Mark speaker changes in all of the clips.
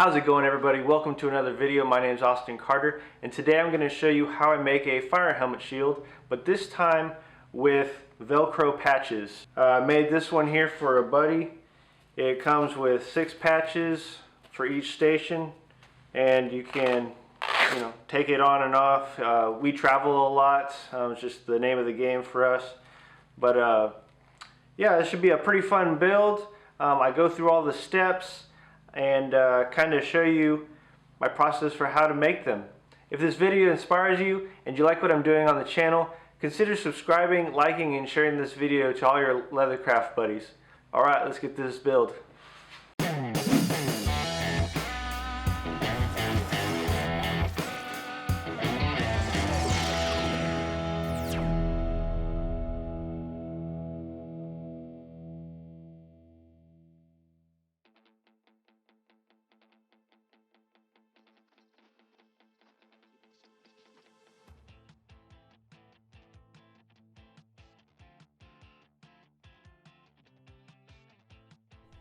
Speaker 1: How's it going, everybody? Welcome to another video. My name is Austin Carter, and today I'm going to show you how I make a fire helmet shield, but this time with Velcro patches. I made this one here for a buddy. It comes with 6 patches for each station, and you can take it on and off. We travel a lot. It's just the name of the game for us. But yeah, this should be a pretty fun build. I go through all the steps and kind of show you my process for how to make them. If this video inspires you and you like what I'm doing on the channel, consider subscribing, liking, and sharing this video to all your leathercraft buddies. Alright, let's get this build.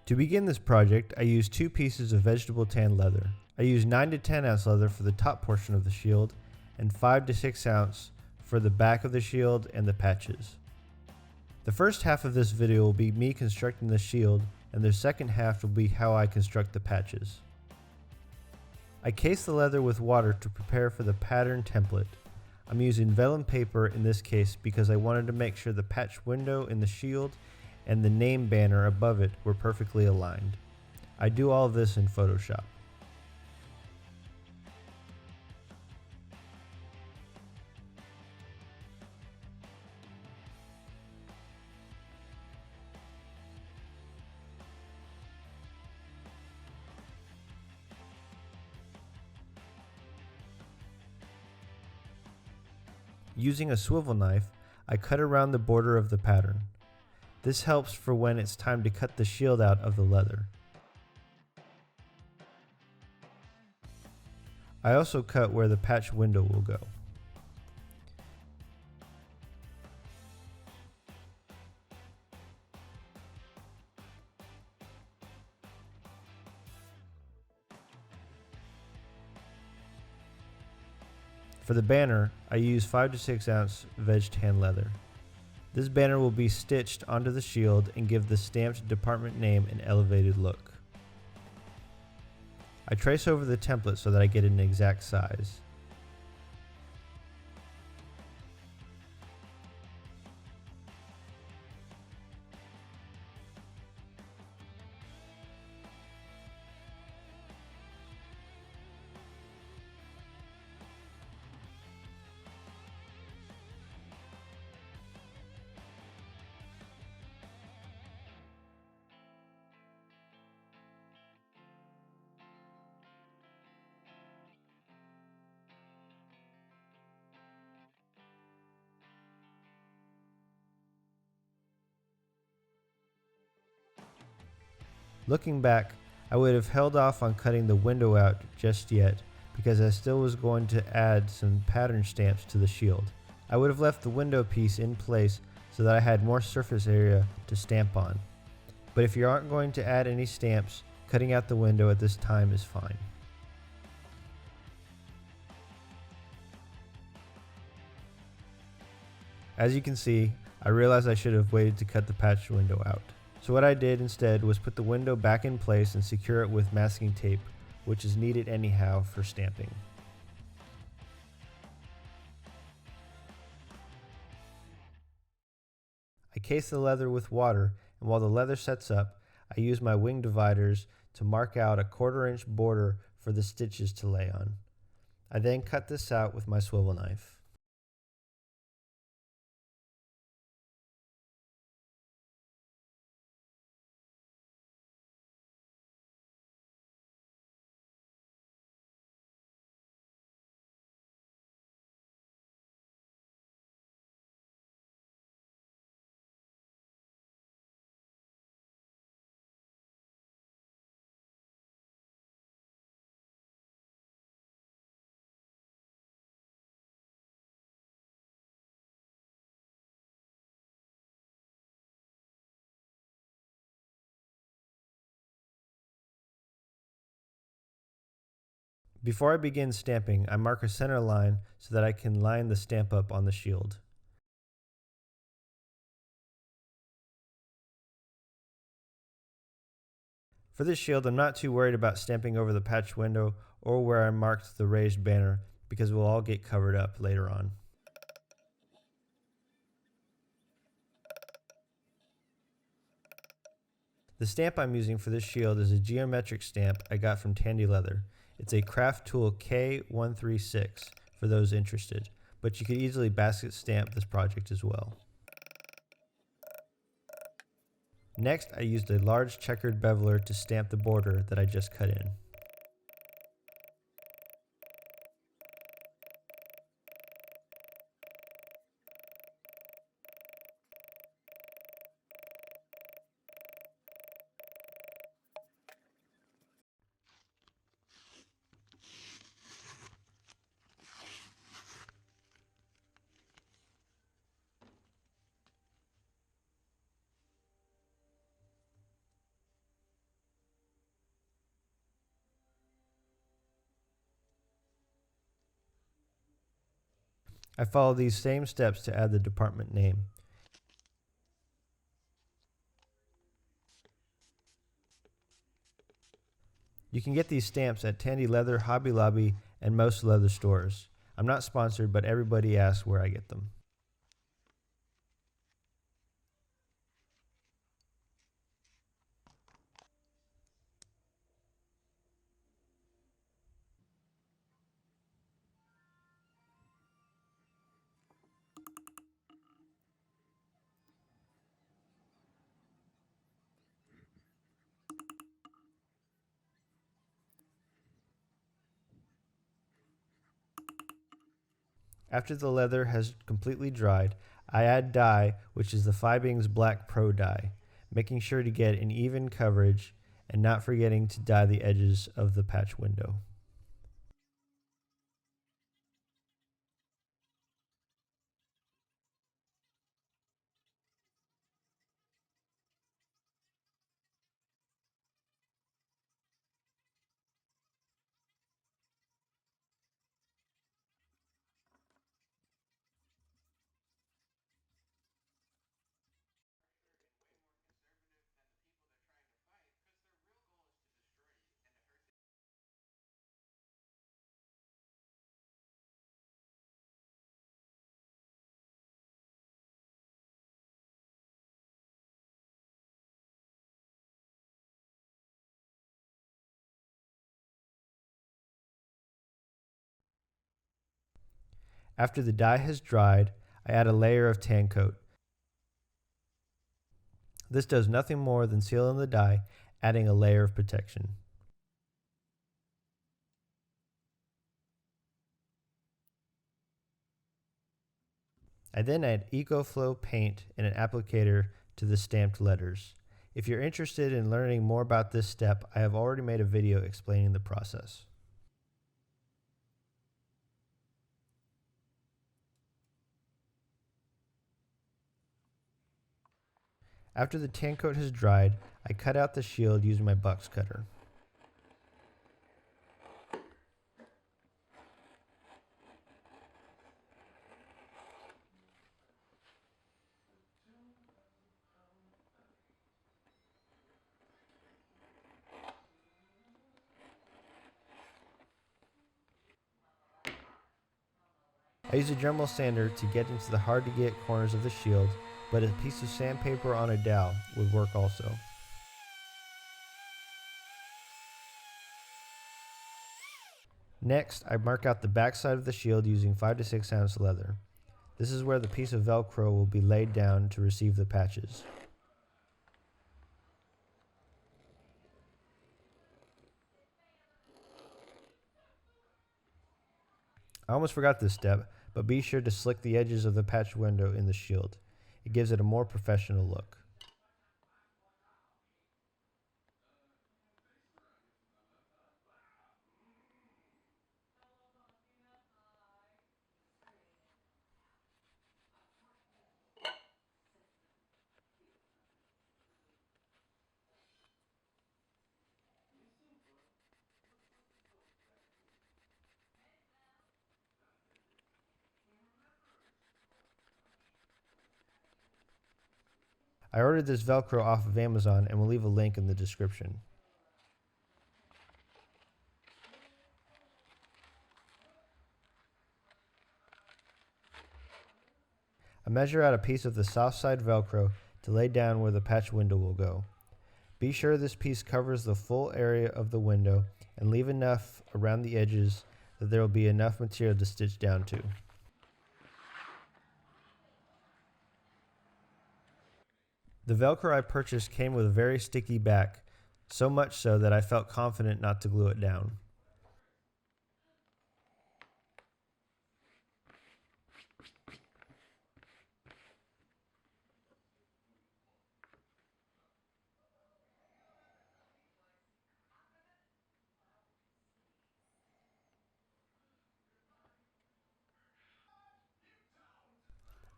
Speaker 2: To begin this project, I used 2 pieces of vegetable tan leather. I used 9 to 10 ounce leather for the top portion of the shield and 5 to 6 ounce for the back of the shield and the patches. The first half of this video will be me constructing the shield, and the second half will be how I construct the patches. I case the leather with water to prepare for the pattern template. I'm using vellum paper in this case because I wanted to make sure the patch window in the shield and the name banner above it were perfectly aligned. I do all of this in Photoshop. Using a swivel knife, I cut around the border of the pattern. This helps for when it's time to cut the shield out of the leather. I also cut where the patch window will go. For the banner, I use 5 to 6 ounce veg tan leather. This banner will be stitched onto the shield and give the stamped department name an elevated look. I trace over the template so that I get an exact size. Looking back, I would have held off on cutting the window out just yet because I still was going to add some pattern stamps to the shield. I would have left the window piece in place so that I had more surface area to stamp on. But if you aren't going to add any stamps, cutting out the window at this time is fine. As you can see, I realized I should have waited to cut the patch window out. So what I did instead was put the window back in place and secure it with masking tape, which is needed anyhow for stamping. I case the leather with water, and while the leather sets up, I use my wing dividers to mark out a 1/4 inch border for the stitches to lay on. I then cut this out with my swivel knife. Before I begin stamping, I mark a center line so that I can line the stamp up on the shield. For this shield, I'm not too worried about stamping over the patch window or where I marked the raised banner because it will all get covered up later on. The stamp I'm using for this shield is a geometric stamp I got from Tandy Leather. It's a Craft Tool K136 for those interested, but you could easily basket stamp this project as well. Next, I used a large checkered beveler to stamp the border that I just cut in. I follow these same steps to add the department name. You can get these stamps at Tandy Leather, Hobby Lobby, and most leather stores. I'm not sponsored, but everybody asks where I get them. After the leather has completely dried, I add dye, which is the Fibings Black Pro dye, making sure to get an even coverage and not forgetting to dye the edges of the patch window. After the dye has dried, I add a layer of tan coat. This does nothing more than seal in the dye, adding a layer of protection. I then add EcoFlow paint and an applicator to the stamped letters. If you're interested in learning more about this step, I have already made a video explaining the process. After the tan coat has dried, I cut out the shield using my box cutter. I use a Dremel sander to get into the hard to get corners of the shield, but a piece of sandpaper on a dowel would work also. Next, I mark out the back side of the shield using 5 to 6 ounce leather. This is where the piece of Velcro will be laid down to receive the patches. I almost forgot this step, but be sure to slick the edges of the patch window in the shield. It gives it a more professional look. I ordered this Velcro off of Amazon and will leave a link in the description. I measure out a piece of the soft side Velcro to lay down where the patch window will go. Be sure this piece covers the full area of the window and leave enough around the edges that there will be enough material to stitch down to. The Velcro I purchased came with a very sticky back, so much so that I felt confident not to glue it down.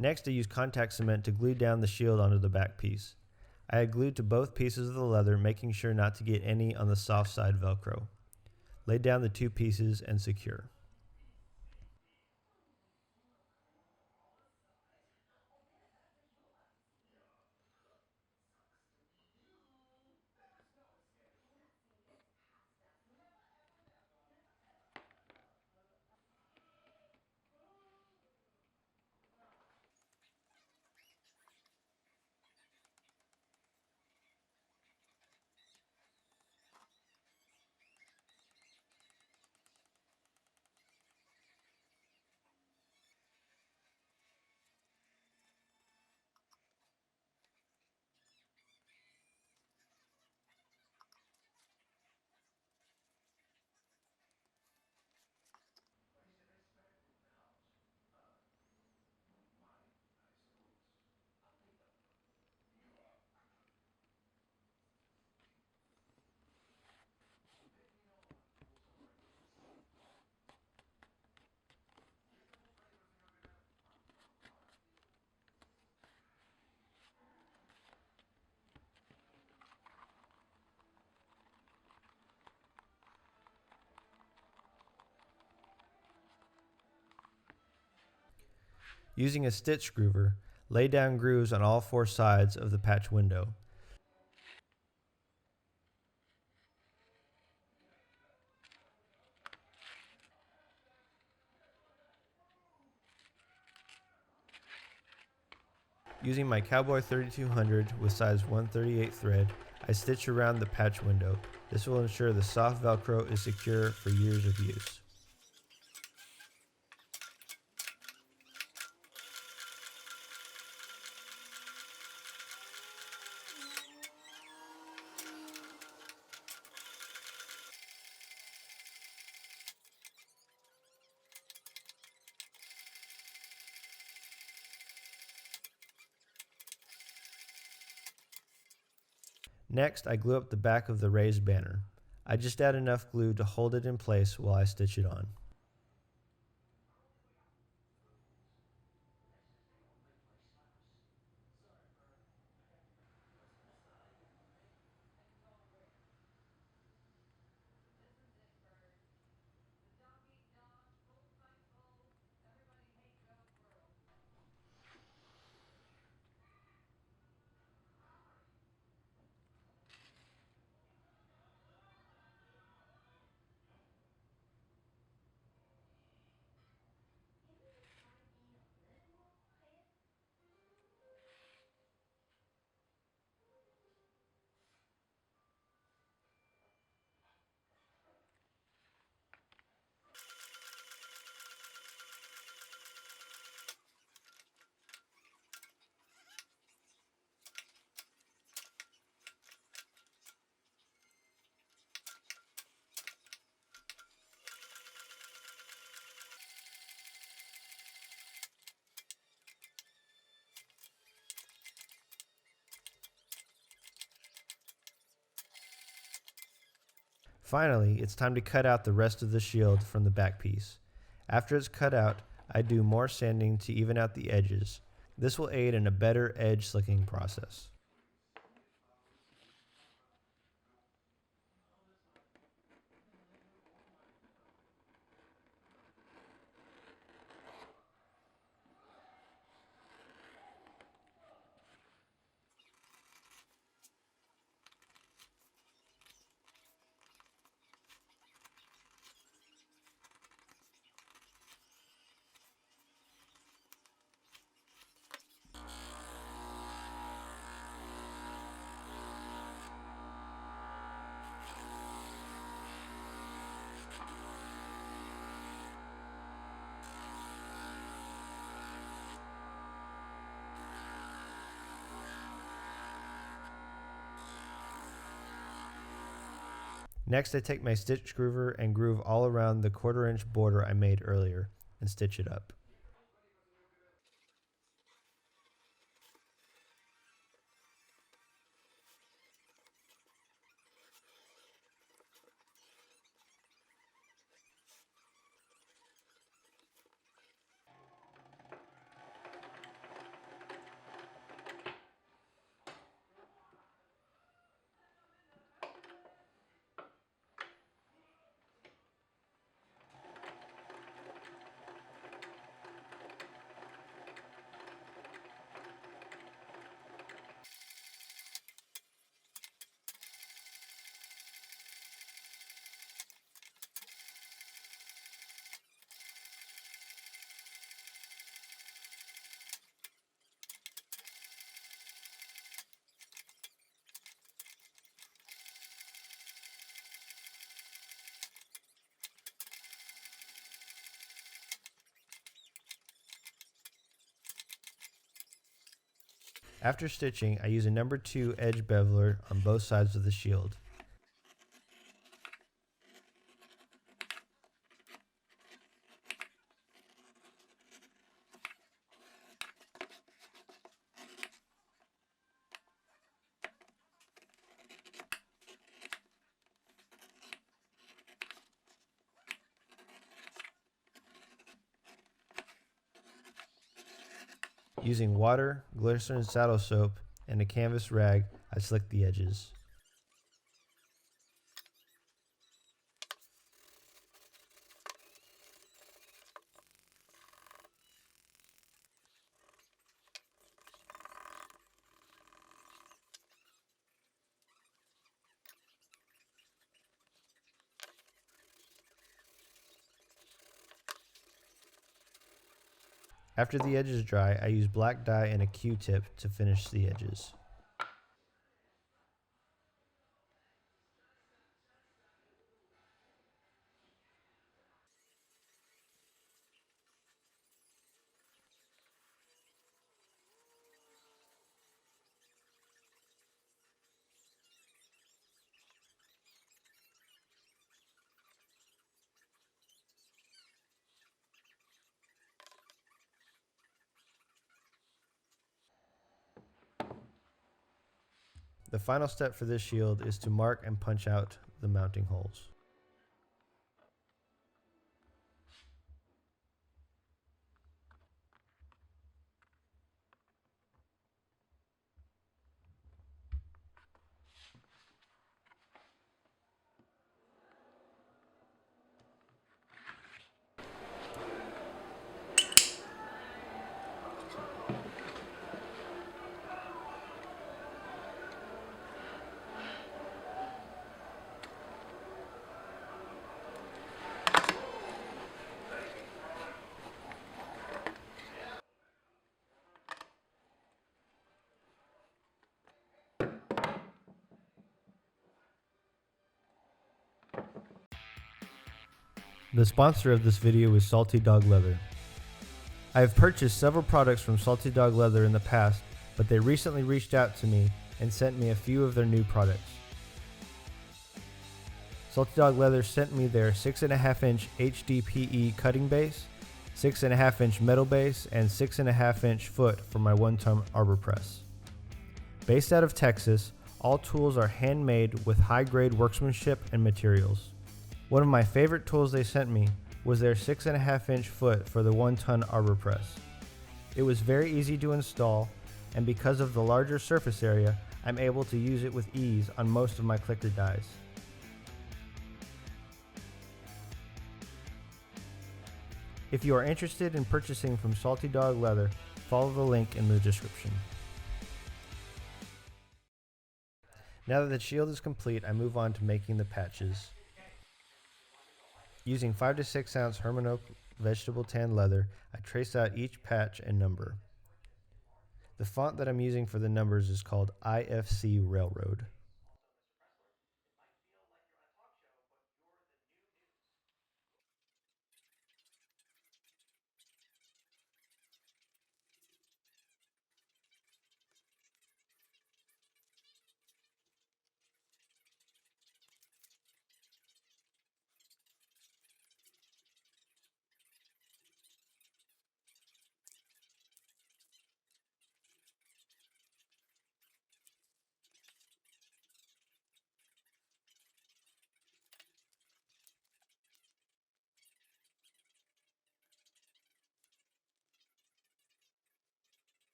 Speaker 2: Next, I used contact cement to glue down the shield onto the back piece. I had glued to both pieces of the leather, making sure not to get any on the soft side Velcro. Lay down the two pieces and secure. Using a stitch groover, lay down grooves on all four sides of the patch window. Using my Cowboy 3200 with size 138 thread, I stitch around the patch window. This will ensure the soft Velcro is secure for years of use. Next, I glue up the back of the raised banner. I just add enough glue to hold it in place while I stitch it on. Finally, it's time to cut out the rest of the shield from the back piece. After it's cut out, I do more sanding to even out the edges. This will aid in a better edge slicking process. Next, I take my stitch groover and groove all around the 1/4 inch border I made earlier and stitch it up. After stitching, I use a number 2 edge beveler on both sides of the shield. Using water, glycerin saddle soap, and a canvas rag, I slick the edges. After the edges dry, I use black dye and a Q-tip to finish the edges. The final step for this shield is to mark and punch out the mounting holes. The sponsor of this video is Salty Dog Leather. I have purchased several products from Salty Dog Leather in the past, but they recently reached out to me and sent me a few of their new products. Salty Dog Leather sent me their 6.5 inch HDPE cutting base, 6.5 inch metal base, and 6.5 inch foot for my 1-ton arbor press. Based out of Texas, all tools are handmade with high-grade workmanship and materials. One of my favorite tools they sent me was their 6.5 inch foot for the 1-ton arbor press. It was very easy to install, and because of the larger surface area, I'm able to use it with ease on most of my clicker dies. If you are interested in purchasing from Salty Dog Leather, follow the link in the description. Now that the shield is complete, I move on to making the patches. Using 5 to 6 ounce Herman Oak vegetable tan leather, I trace out each patch and number. The font that I'm using for the numbers is called IFC Railroad.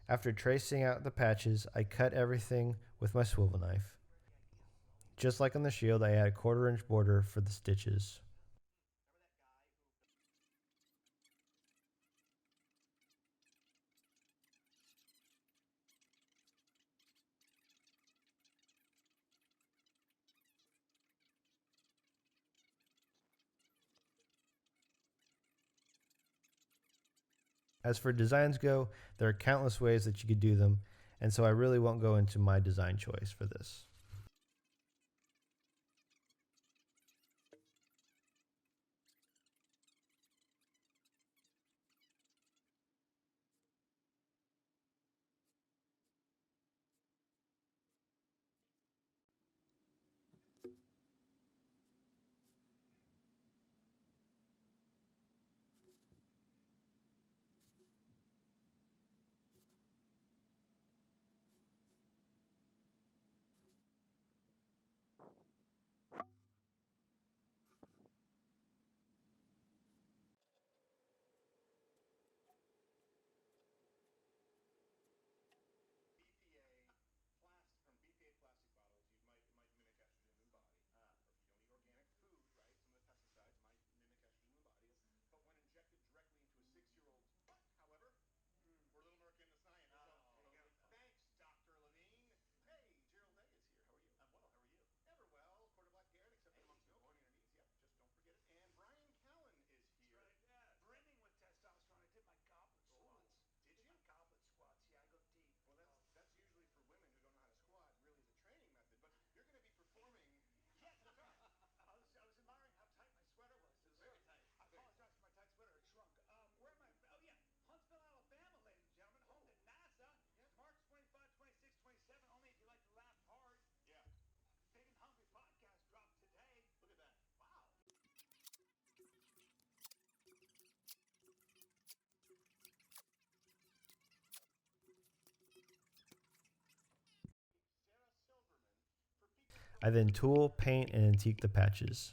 Speaker 2: After tracing out the patches, I cut everything with my swivel knife. Just like on the shield, I add a 1/4 inch border for the stitches. As for designs go, there are countless ways that you could do them, and so I really won't go into my design choice for this. I then tool, paint, and antique the patches.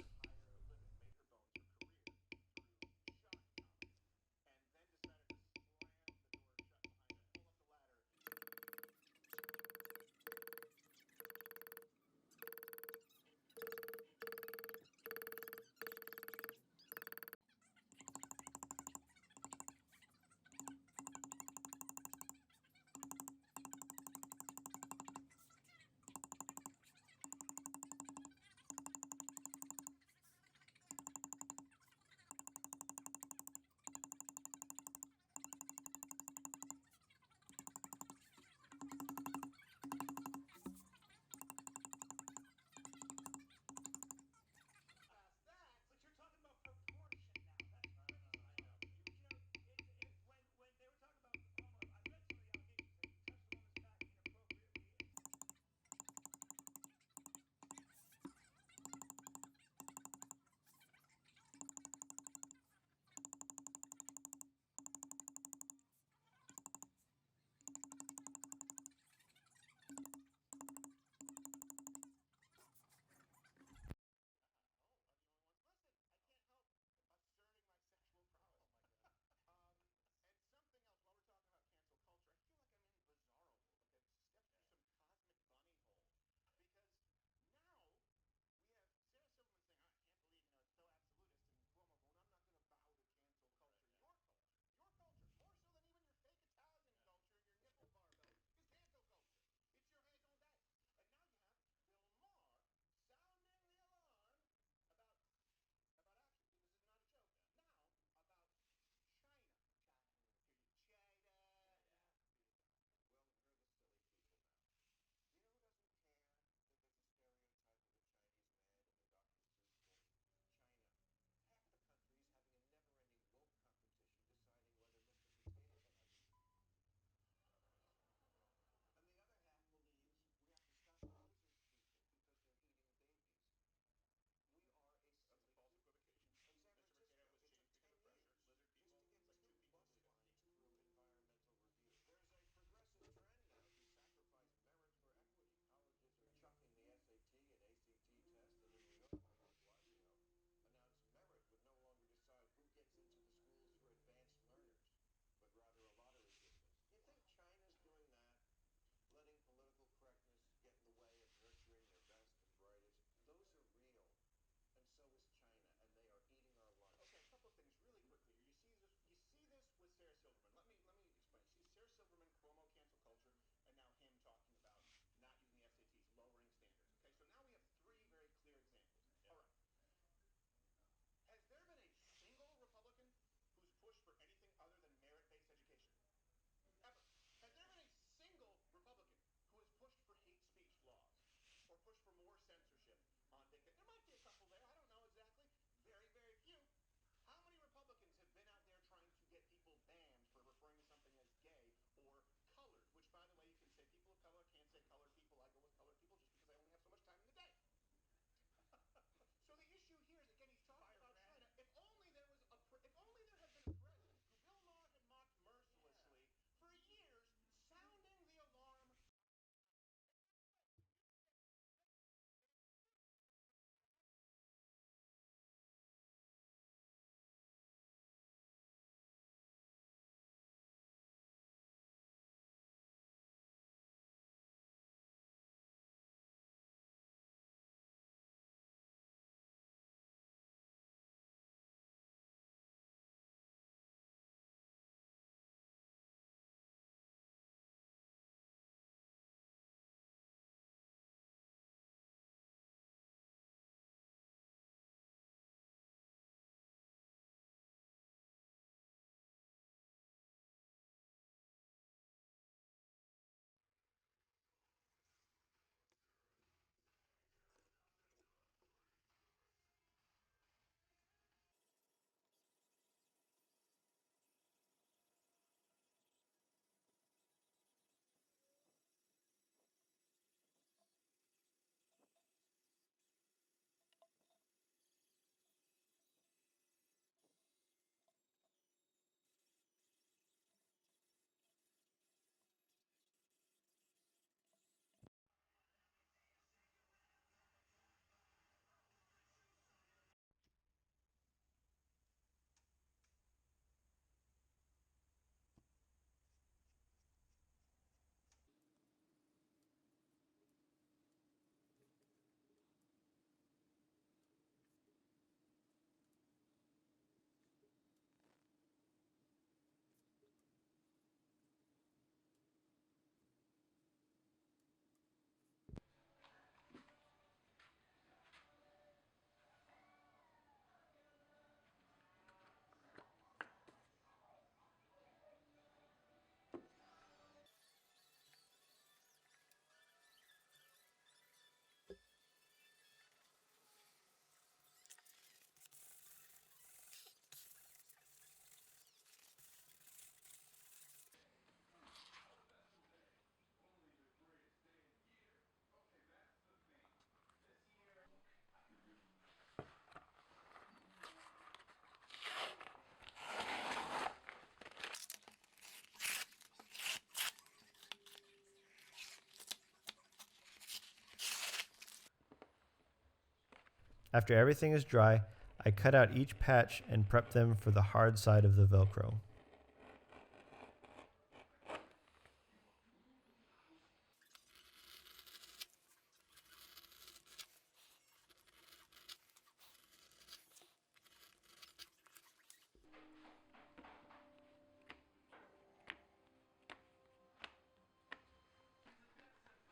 Speaker 2: After everything is dry, I cut out each patch and prep them for the hard side of the Velcro.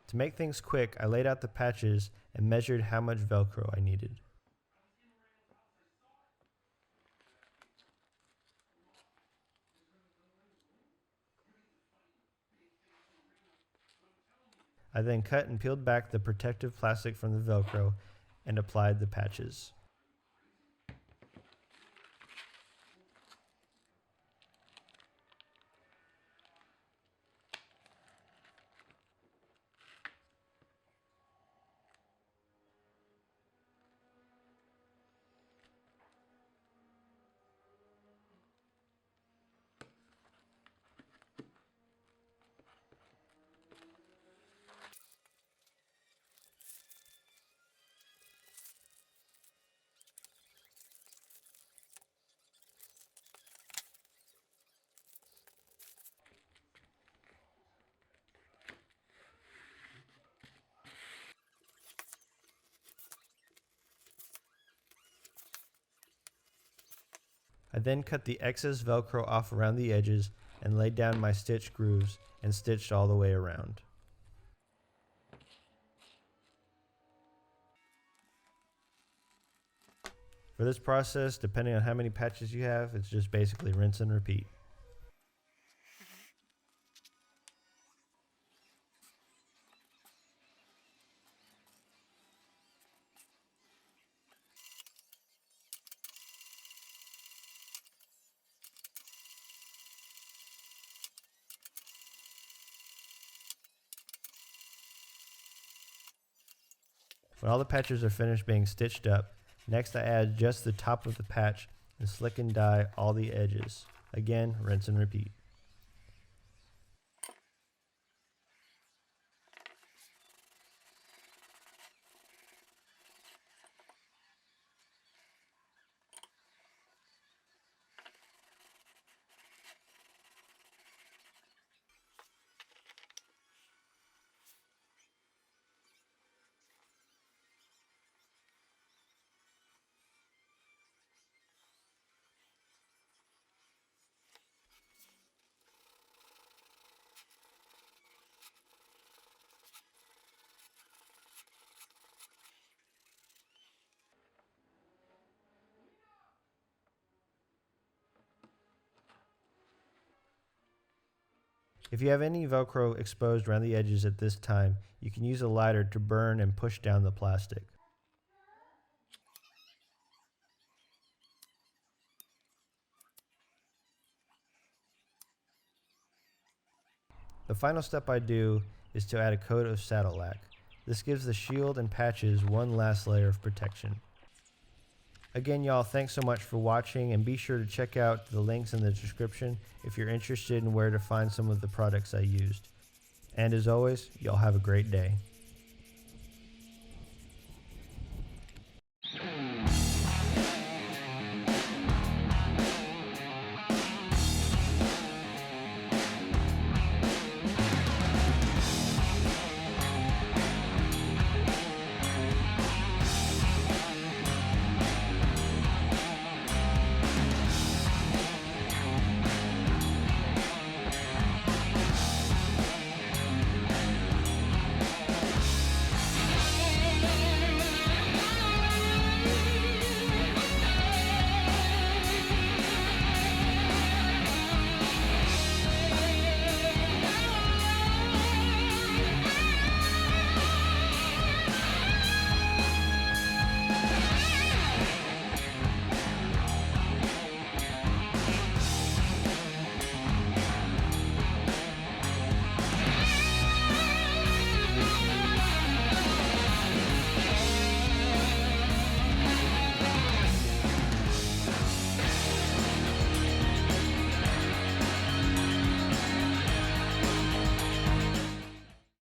Speaker 2: To make things quick, I laid out the patches and measured how much Velcro I needed. I then cut and peeled back the protective plastic from the Velcro and applied the patches. I then cut the excess Velcro off around the edges and laid down my stitch grooves and stitched all the way around. For this process, depending on how many patches you have, it's just basically rinse and repeat. When all the patches are finished being stitched up, next I add just the top of the patch and slick and dye all the edges. Again, rinse and repeat. If you have any Velcro exposed around the edges at this time, you can use a lighter to burn and push down the plastic. The final step I do is to add a coat of saddle lac. This gives the shield and patches one last layer of protection. Again, y'all, thanks so much for watching, and be sure to check out the links in the description if you're interested in where to find some of the products I used. And as always, y'all have a great day.